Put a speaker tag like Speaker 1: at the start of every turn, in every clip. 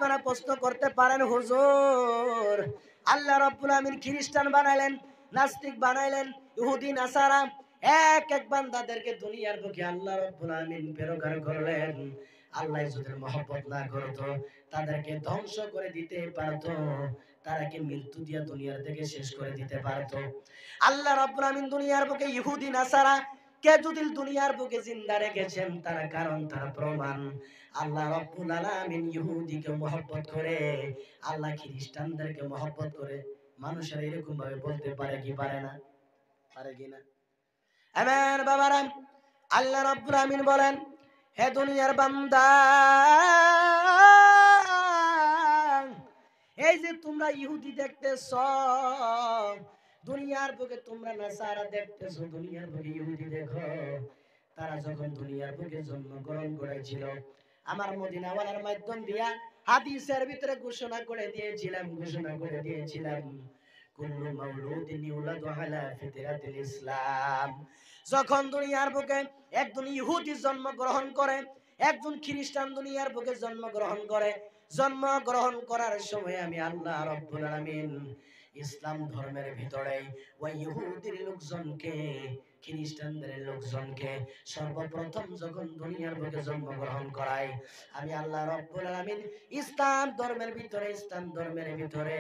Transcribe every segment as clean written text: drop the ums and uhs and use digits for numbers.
Speaker 1: আপনারা প্রশ্ন করতে পারেন হুজুর, আল্লাহ রাব্বুল আমিন খ্রিস্টান বানাইলেন, নাস্তিক বানাইলেন, ইহুদি নাসারা এক এক বান্দাদেরকে দুনিয়ার বুকে আল্লাহ রাব্বুল আমিন প্রেরণ করলেন। আল্লাহ যদি মহব্বত না করতো তাদেরকে ধ্বংস করে দিতে পারতো, তারাকে মৃত্যু দিয়ে দুনিয়ার থেকে শেষ করে দিতে পারতো। আল্লাহ রাব্বুল আমিন দুনিয়ার বুকে ইহুদি নাসারা কে যদি দুনিয়ার বুকে জিন্দা রেখেছেন তার কারণ, তার প্রমাণ। আল্লাহ রাব্বুল আলামিন ইহুদিকে মহব্বত করে, আল্লাহ খ্রিস্টানদেরকে মহব্বত করে। মানুষের এরকম ভাবে বলতে পারে কি পারে না? পারে কি না? আমার বাবারা, আল্লাহ রাব্বুল আমিন বলেন, হে দুনিয়ার বান্দা, এই যে তোমরা ইহুদি দেখতেছ, দুনিয়ার বুকে তোমরা নাসারা দেখতেছো, দুনিয়ার বুকে ইহুদি দেখো। তারা যখন দুনিয়ার বুকে জন্মগ্রহণ করেছিল, আমার মদিনাওয়ালার মাধ্যম দিয়া হাদিসের ভিতরে ঘোষণা করে দিয়েছিলাম কুল্লু মাউলুদিন ইউলাদু আলা ফিতরাতিল ইসলাম। যখন দুনিয়ার বুকে একজন ইহুদি জন্মগ্রহণ করে, একজন খ্রিস্টান দুনিয়ার বুকে জন্মগ্রহণ করে, জন্মগ্রহণ করার সময় আমি আল্লাহ রাব্বুল আলামিন ইসলাম ধর্মের ভিতরে ওই ইহুদির লোকজনকে, খ্রিস্টানদের লোকজনকে সর্বপ্রথম যখন দুনিয়ার বুকে জন্মগ্রহণ করায়, আমি আল্লাহ রাব্বুল আলামিন ইসলাম ধর্মের ভিতরে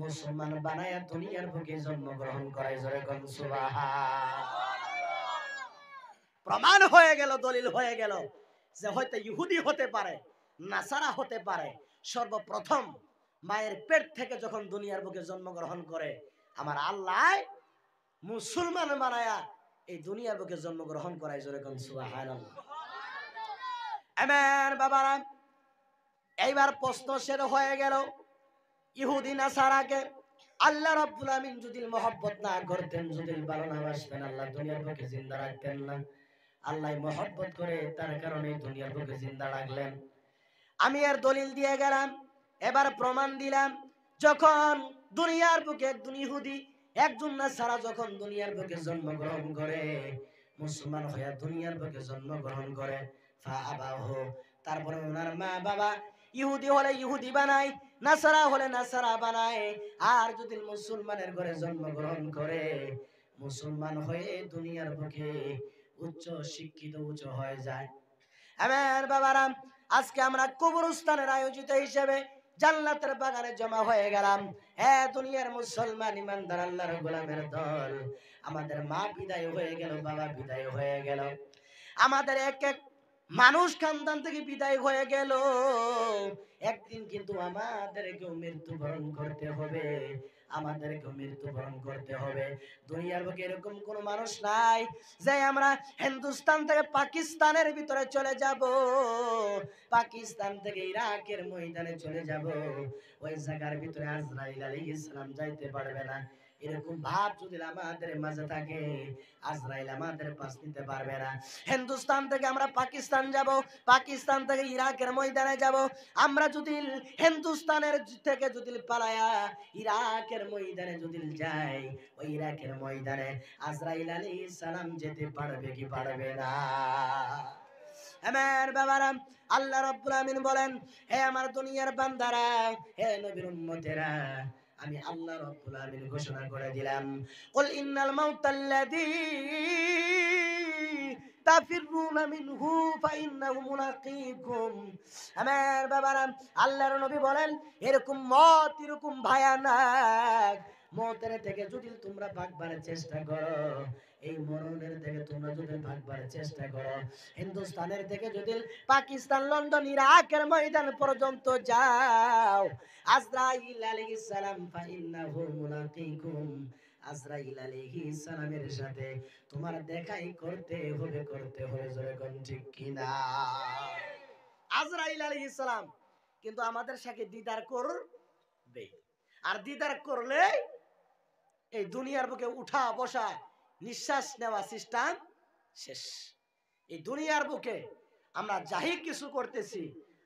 Speaker 1: মুসলমান বানায়া দুনিয়ার বুকে জন্মগ্রহণ করায়। জোরে কোন সুবহানাল্লাহ। প্রমাণ হয়ে গেল, দলিল হয়ে গেল যে হয়তো ইহুদি হতে পারে, নাসারা হতে পারে। সর্বপ্রথম মায়ের পেট থেকে যখন দুনিয়ার বুকে জন্মগ্রহণ করে, আমার আল্লাহ মুসলমান বানায়া এই দুনিয়ার বুকে জন্মগ্রহণ করায়। জোরে কোন সুবহানাল্লাহ। আমার বাবারা, এইবার প্রশ্ন সেরে হয়ে গেল, ইহুদি নাসারাকে আল্লাহ রাব্বুল আমিন যদি মহব্বত না করতেন, যদি ভালো না বাসতেন, আল্লাহ দুনিয়ার বুকে জিন্দা রাখতেন না। আল্লাহ মহব্বত করে তার কারণে দুনিয়ার বুকে জিন্দা রাখলেন। আমি এর দলিল দিয়ে গেলাম, এবার প্রমাণ দিলাম। যখন দুনিয়ার বুকে একজন ইহুদি, একজন নাসারা যখন দুনিয়ার বুকে জন্মগ্রহণ করে, মুসলমান হয়ে দুনিয়ার বুকে জন্মগ্রহণ করে, ফাআবাহু, তারপরে ওনার মা বাবা ইহুদি হলে ইহুদি বানায়, নাসারা হলে নাসারা বানায়। আর যদি মুসলমানের ঘরে জন্মগ্রহণ করে, মুসলমান হয়ে দুনিয়ার বুকে উচ্চ শিক্ষিত উচ্চ হয়ে যায়। আমার বাবারা, আজকে আমরা কবরস্থানের আয়োজিত হিসেবে জান্নাতের বাগানে জমা হয়ে গেলাম। হ্যাঁ, দুনিয়ার মুসলমান ইমানদার আল্লাহর গোলামের দল, আমাদের মা বিদায় হয়ে গেল, বাবা বিদায় হয়ে গেল, আমাদের এক এক মানুষ খানদান থেকে বিদায় হয়ে গেল। একদিন কিন্তু আমাদেরকেও মৃত্যুবরণ করতে হবে, আমাদেরকেও মৃত্যুবরণ করতে হবে। দুনিয়ার বুকে এরকম কোন মানুষ নাই যে আমরা হিন্দুস্তান থেকে পাকিস্তানের ভিতরে চলে যাব, পাকিস্তান থেকে ইরাকের ময়দানে চলে যাব, ওই জায়গার ভিতরে আজরাইল আলাইহিস সালাম যাইতে পারবে না। এরকম ভাব যদি আমাদের মাঝে থাকে, আজরাইল আমাদের পাশ নিতে পারবে না। হিন্দুস্তান থেকে আমরা পাকিস্তান যাব, পাকিস্তান থেকে ইরাকের ময়দানে যাব। আমরা যদি হিন্দুস্তানের থেকে যদি পালায়া ইরাকের ময়দানে যদি যাই, ওই ইরাকের ময়দানে আজরাইল আলাইহিস সালাম যেতে পারবে কি পারবে না? আমার বাবারা, আল্লাহ রাব্বুল আমিন বলেন, হে আমার দুনিয়ার বান্দারা, হে নবীর উম্মতেরা, আমি আল্লাহ রাব্বুল আমিন ঘোষণা করে দিলাম, কুল ইন্নাল মাউতাল্লাযী তাফিরুনা মিনহু ফাইন্নাহু মুলাকীকুম। আমার বাবারা, আল্লাহর নবী বলেন, এরকম মত এরকম ভয়ানক, মতের থেকে যদি তোমরা ভাগবার চেষ্টা করো, এই মরণের থেকে তোমরা যদি ভাগবার চেষ্টা করো, হিন্দুস্তানের থেকে যদি পাকিস্তান, লন্ডন, ইরাকের ময়দান পর্যন্ত যাও, আজরাইল আলাইহিস সালাম ফাইন্নাহু মুলাকীকুম, আজরাইল আলাইহিস সালামের সাথে তোমার দেখাই করতে হবে। জোরে কোন ঠিক কিনা? আজরাইল আলাইহিস সালাম কিন্তু আমাদের সাথে দিদার করবে, আর দিদার করলে এই দুনিয়ার বুকে উঠা বসা নিঃশ্বাস নেওয়া সিস্টেম শেষ। এই দুনিয়ার বুকে আমরা যাই কিছু করতেছি,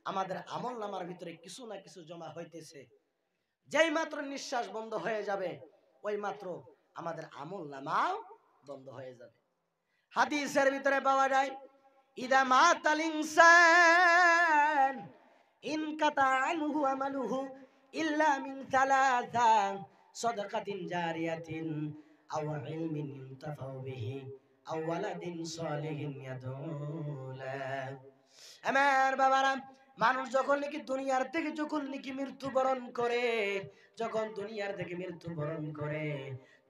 Speaker 1: আমাদের আমল নামার ভিতরে কিছু না কিছু জমা হইতেছে। যেই মাত্র নিঃশ্বাস বন্ধ হয়ে যাবে, ওই মাত্র আমাদের আমল নামাও বন্ধ হয়ে যাবে। হাদিসের ভিতরে পাওয়া যায়, ইদা মাতাল ইনসান ইন কাতা আনহু আমালুহু ইল্লা মিন সালাসা সাদাকাতিন জারিয়াতিন আও ইলমিন ইনতাফাউ বিহি আও ওয়ালাদিন সালিহিন ইয়াদউলা। আমার বাবারা, মানুষ যখন নাকি দুনিয়ার থেকে যখন নাকি মৃত্যুবরণ করে, যখন দুনিয়ার থেকে মৃত্যুবরণ করে,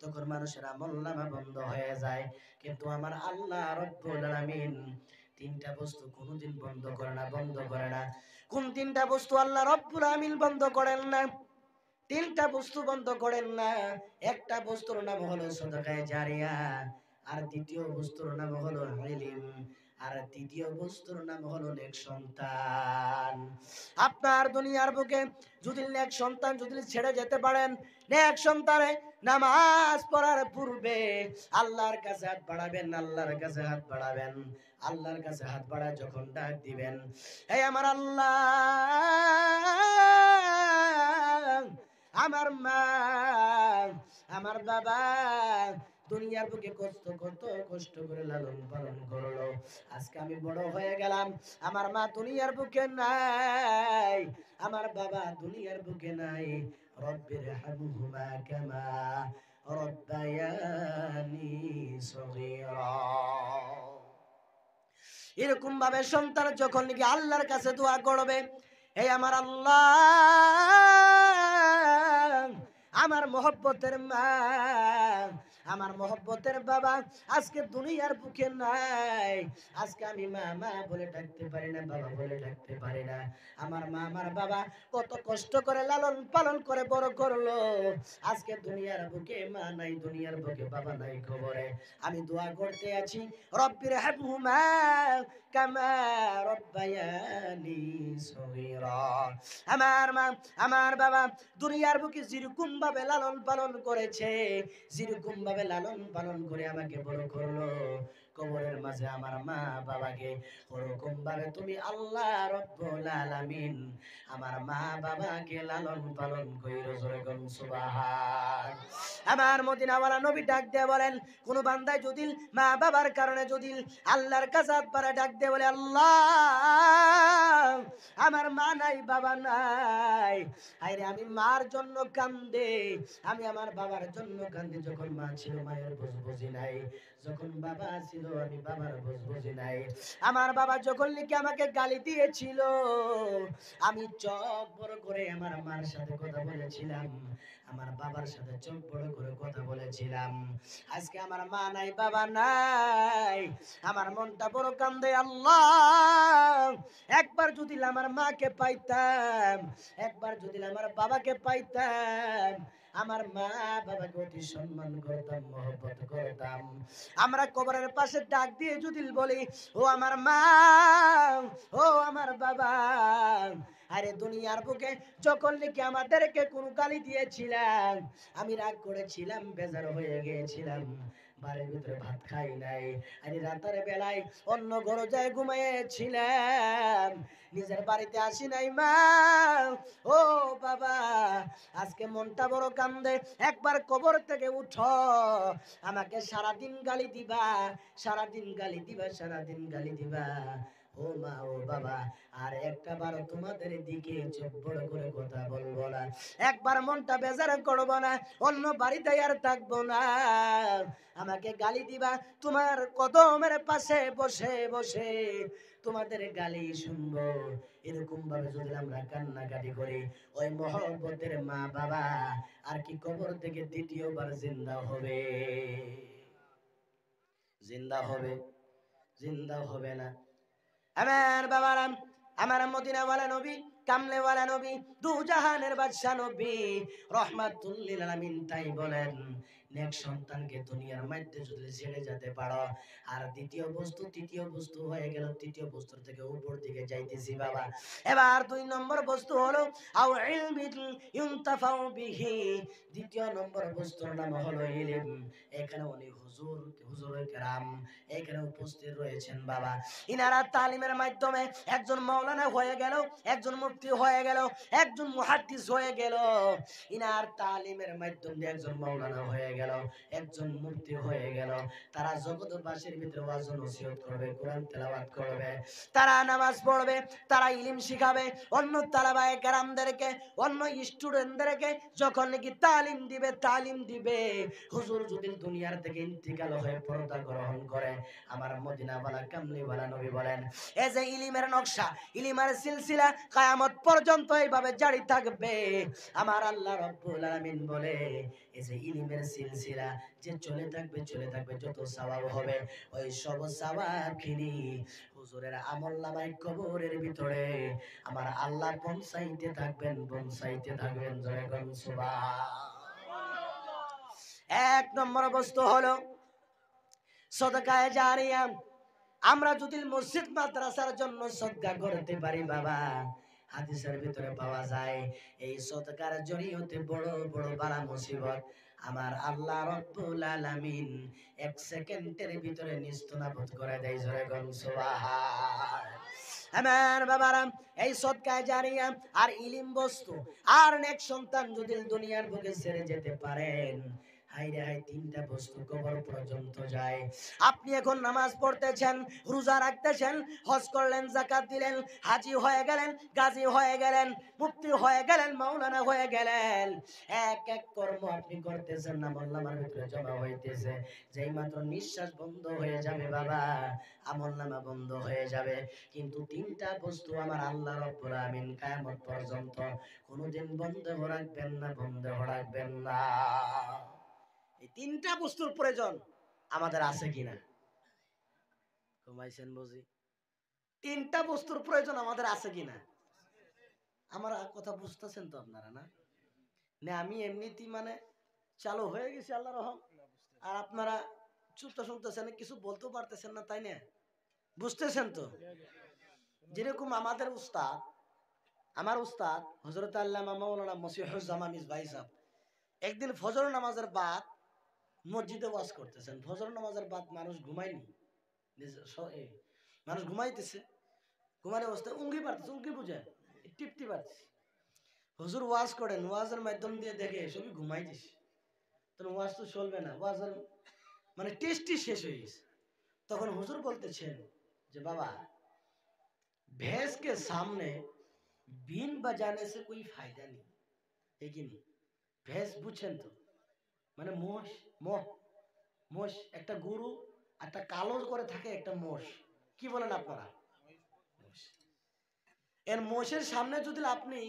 Speaker 1: তখন মানুষের আমলনামা বন্ধ হয়ে যায়। কিন্তু আমার আল্লাহ রব্বুল আলামিন তিনটা বস্তু কোনোদিন বন্ধ করে না, বন্ধ করে না। কোন তিনটা বস্তু আল্লাহ রব্বুল আলামিন বন্ধ করেন না? তিনটা বস্তু বন্ধ করেন না। একটা বস্তুর নাম হলো সাদাকায়ে জারিয়া, আর দ্বিতীয় বস্তুর নাম হলো ইলম, আর তৃতীয় বস্তুর নাম হলো নেক সন্তান। আপনার দুনিয়ার বুকে যদি নেক সন্তান যদি ছেড়ে যেতে পারেন, নেক সন্তানে নামাজ পড়ার পূর্বে আল্লাহর কাছে হাত বাড়াবেন, আল্লাহর কাছে হাত বাড়াবেন, আল্লাহর কাছে হাত বাড়ায় যখন ডাক দিবেন, হে আমার আল্লাহ, আমার মা, আমার বাবা দুনিয়ার বুকে কষ্ট করে লালন পালন করলো, আজকে আমি বড় হয়ে গেলাম, আমার মা দুনিয়ার বুকে নাই, আমার বাবা দুনিয়ার বুকে নাই, রব্বির হামহুমা কামা রব্বায়ানি সগীরা। এরকম ভাবে সন্তান যখন নাকি আল্লাহর কাছে দোয়া করবে, হে আমার আল্লাহ, আমার মহব্বতের মা, আমার মহব্বতের বাবা আজকে দুনিয়ার বুকে নাই, আজকে আমি মা মা বলে ডাকতে পারি না, বাবা বলে ডাকতে পারি না। আমার মা আমার বাবা কত কষ্ট করে লালন পালন করে বড় করলো, আজকে দুনিয়ার বুকে মা নাই, দুনিয়ার বুকে বাবা নাই খবরে আমি দোয়া করতে আছি, রব্বির হামহুমা কামা রব্বায়ানি সগীরা। আমার মা আমার বাবা দুনিয়ার বুকে যেরকম ভাবে লালন পালন করেছে, যেরকম ভাবে লালন পালন করে আমাকে বড় করলো, কবরের মাঝে আমার মা বাবাকে ওরকম ভাবে তুমি আল্লাহ রব্বুল আলামিন আমার মা বাবাকে লালন পালন কইরো, জোরে কোন সুবহান। আমার মদিনাওয়ালা নবী ডাক দিয়ে বলেন, কোন বান্দায় যদি মা বাবার কারণে যদি আল্লাহর কাছে হাত বাড়া ডাক দিয়ে বলে, আল্লাহ আমার মা নাই বাবা নাই, আরে আমি মার জন্য কান্দে, আমি আমার বাবার জন্য কান্দে, যখন মা ছিল মায়ের বুঝ বুঝি নাই, যখন বাবা ছিল আমি বাবার বুঝ বুঝি নাই, আমার বাবা যখন লিখে আমাকে গালি দিয়েছিল, আমি চোখ বড় করে আমার মার সাথে কথা বলেছিলাম, আমার বাবার সাথে চোখ বড় করে কথা বলেছিলাম, আজকে আমার মা নাই বাবা নাই, আমার মনটা বড় কান্দে, আল্লাহ একবার যদি আমার মাকে পাইতাম, একবার যদি আমার বাবাকে পাইতাম, আমার মা বাবাকে অতি সম্মান করতাম, মহব্বত করতাম, আমরা কবরের পাশে ডাক দিয়ে যদি বলি, ও আমার মা, ও আমার বাবা, আরে দুনিয়ার বুকে যখন নাকি আমাদেরকে কোন গালি দিয়েছিলাম, আমি রাগ করেছিলাম, বেজার হয়ে গিয়েছিলাম, বাড়ির ভিতরে ভাত খাই নাই, আরে রাতের বেলায় অন্য ঘরে যায় ঘুমাইয়েছিলাম, নিজের বাড়িতে আসি নাই মা, ও বাবা আজকে মনটা বড় কান্দে, একবার কবর থেকে উঠো, আমাকে সারাদিন গালি দিবা, সারাদিন গালি দিবা, সারাদিন গালি দিবা, ও মা ও বাবা, আর একটা বার তোমাদের দিকে চোখ বড় করে কথা বলবো না, একবার মনটা বেজার করবো না, অন্য বাড়িতে আর থাকবো না, আমাকে গালি দিবা, তোমার কদমের পাশে বসে বসে তোমাদের গালি শুনবো, এরকম ভাবে যদি আমরা কান্নাকাটি করি, ওই মহব্বতের মা বাবা আর কি কবর থেকে দ্বিতীয়বার জিন্দা হবে? জিন্দা হবে? জিন্দা হবে না। আমার বাবারা, আমার মদিনাওয়ালা নবী, কামলেওয়ালা নবী, দু জাহানের বাদশা নবী রহমাতুল লিল আলামিন তাই বলেন, নেক সন্তানকে দুনিয়ার মধ্যে যদি ছেড়ে যেতে পারো, আর দ্বিতীয় বস্তু তৃতীয় বস্তু হয়ে গেল, তৃতীয় বস্তুর থেকে উপর দিকে যাইতেছি বাবা, এবার দুই নম্বর বস্তু হলো আও ইলমিন ইউনতাফাউ বিহি, দ্বিতীয় নম্বর বস্তুর নাম হলো ইলম। এখানে উনি হুজুরে কেরাম এখানে উপস্থিত রয়েছেন বাবা, ইনারা তালিমের মাধ্যমে একজন মাওলানা হয়ে গেল, একজন মুফতি হয়ে গেল, একজন মুহাদ্দিস হয়ে গেল, ইনার তালিমের মাধ্যমে একজন মাওলানা হয়ে গেল, গেল, একজন মুফতি হয়ে গেল। তারা জগৎবাসীর ভিতরে ওয়াজ নসিহত করবে, কোরআন তেলাওয়াত করবে, তারা নামাজ পড়বে, তারা ইলম শিখাবে, অন্য তালাবায়ে কেরামদেরকে, অন্য স্টুডেন্টদেরকে যখন নাকি তালিম দিবে। হুজুর যদি দুনিয়ার থেকে ইন্তিকাল হয়ে পরদা গ্রহণ করে, আমার মদিনাওয়ালা কামলিওয়ালা নবী বলেন, এই যে ইলমের নকশা, ইলমের সিলসিলা কিয়ামত পর্যন্ত এইভাবে জারি থাকবে। আমার আল্লাহ রাব্বুল আলামিন বলে, এই যে ইলমের সিলসিলা যে চলে থাকবে, যত সওয়াব হবে ওই সব সওয়াব খিনি হুজুরের আমলনামায় কবরের ভিতরে আমার আল্লাহ পৌঁছাইতে থাকবেন। জয় কোন সুবহানাল্লাহ। এক নম্বর বস্তু হলো সদকায়ে জারিয়া। আমরা যদি মসজিদ মাদ্রাসার জন্য সদকা করতে পারি বাবা, হাদিসের ভিতরে পাওয়া যায় এই সদকার জরিয়তে বড় বড় বালা মুসিবত আমার আল্লাহ রাব্বুল আলামিন 1 সেকেন্ডের ভিতরে নিস্তুনাবুদ করে দেয়। জোরে কোন সুবহান। আমার বাবারা, এই সদকায়ে জারিয়া আর ইলম বস্তু আর নেক সন্তান যদি দুনিয়ার বুকে ছেড়ে যেতে পারেন, হাইরে হাই, 3টা বস্তু কবর পর্যন্ত যায়। আপনি এখন নামাজ পড়তেছেন, রোজা রাখতেছেন, হজ করলেন, যাকাত দিলেন, হাজী হয়ে গেলেন, গাজী হয়ে গেলেন, মুফতি হয়ে গেলেন, মাওলানা হয়ে গেলেন, এক এক কর্ম আপনি করতেছেন, আমলনামার ভিতরে জমা হইতেছে। যেই মাত্র নিঃশ্বাস বন্ধ হয়ে যাবে বাবা, আমলনামা বন্ধ হয়ে যাবে। কিন্তু 3টা বস্তু আমার আল্লাহ রাব্বুল আমিন কিয়ামত পর্যন্ত কোনোদিন বন্ধ রাখবেন না। এই 3টা বস্তুর প্রয়োজন আমাদের আছে কিনা? ঘুমাইছেন বুঝি? 3টা বস্তুর প্রয়োজন আমাদের আছে কিনা? আমার কথা বুঝতেছেন তো আপনারা? না আমি এমনিতেই চালু হয়ে গেছি আল্লাহর রহম, আর আপনারা চুপটা শুনতেছেন, কিছু বলতেও পারতেছেন না, তাই না? বুঝতেছেন তো? যেরকম আমার উস্তাদ হযরত আল্লামা মাওলানা মসিহুজ্জামান ভাই সাহেব একদিন ফজর নামাজের বাদ মসজিদে ওয়াজ করতেছেন। ফজর নামাজের বাদ মানুষ ঘুমায়নি, মানুষ ঘুমাইতেছে, ঘুমানোর অবস্থায় উঙ্গি বুঝে টিপতে পারছে। হুজুর ওয়াজ করেন, ওয়াজের মাধ্যম দিয়ে দেখে সবই ঘুমাইতেছে। তখন ওয়াজ তো চলবে না, ওয়াজের টেস্টই শেষ হয়ে গেছে। তখন হুজুর বলতেছেন যে বাবা, भैंस के सामने बीन बजाने से कोई फायदा नहीं है कि नहीं? भैंस বুঝছেন তো? মোষ একটা গরু, একটা কালো করে থাকে একটা মোষ, কি বলেন আপনারা? এর মোষের সামনে যদি আপনি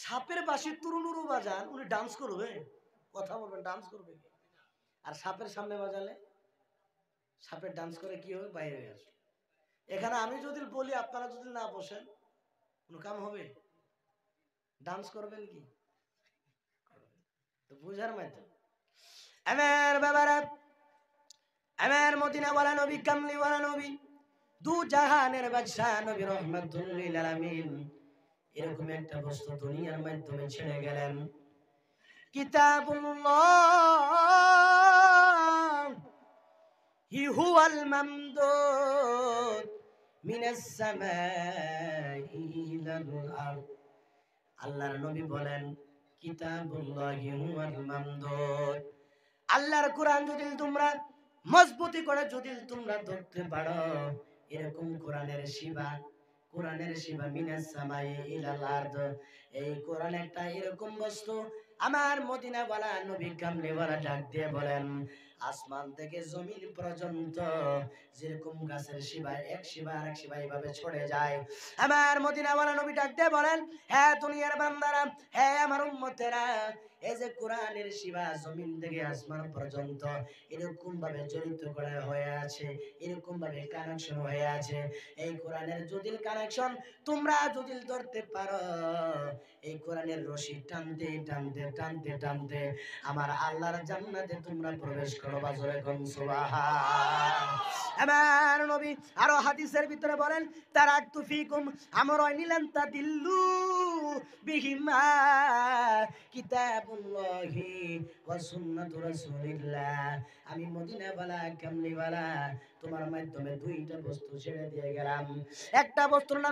Speaker 1: সাপের বাঁশি তুরুনুরু বাজান, উনি ডান্স করবে, কথা বলবেন, ডান্স করবে। আর সাপের সামনে বাজালে সাপের ডান্স করে কি হবে? বাইরে হয়ে আসবে। এখানে আমি যদি বলি, আপনারা যদি না বসেন, কোনো কাম হবে? ডান্স করবেন কি? তো বুঝার মাধ্যম। আমার বাবারা, আমার মদিনাওয়ালা নবী, কামলিওয়ালা নবী, দু জাহানের বাদশাহ নবী রহমাতুল লিল আলামিন এরকম একটা বস্তু দুনিয়ার মাধ্যমে ছেড়ে গেলেন। কিতাবুল্লাহ হুয়াল মামদুদ মিনাস সামাই ইলাল আরদ। আল্লাহর নবী বলেন, কিতাবুল্লাহি হুয়াল মামদুদ, আল্লাহর কোরআন যদি তোমরা মজবুতি করে যদি তোমরা ধরতে পারো, এরকম কোরআনের শিবা মিনাস সামাই ইলাল আরদ, এই কোরআন একটা এরকম বস্তু। আমার মদিনাওয়ালা নবী কামলিওয়ালা ডাক দিয়ে বলেন, আসমান থেকে জমিন পর্যন্ত যেরকম গাছের শিবা এক শিবা আরেক শিবা এইভাবে ছড়ে যায়, আমার মদিনাওয়ালা নবী ডাক দিয়ে বলেন, হ্যাঁ দুনিয়ার বান্দারা, হ্যাঁ আমার উম্মতেরা, এই যে কোরআনের শিবা জমিন থেকে আসমান পর্যন্ত এরকম ভাবে জড়িত করা হয়ে আছে, এরকম ভাবে কানেকশন হয়ে আছে। এই কোরআনের যদি কানেকশন তোমরা যদি ধরতে পারো, এই কোরআনের রশি টানতে টানতে টানতে টানতে আমার আল্লাহর জান্নাতে তোমরা প্রবেশ করো। জোরে কোন সুবহান। আমার নবী আরো হাদিসের ভিতরে বলেন, তারাকতু ফিকুম আমরাইন তাদিল্লু বিহিমা কিতাবুল্লাহি ওয়া সুন্নাতু রাসূলিল্লাহ। আমি মদিনাওয়ালা কামলিওয়ালা তোমার মাধ্যমে 2টা বস্তু ছেড়ে দিয়ে গেলাম। একটা বস্তুর নাম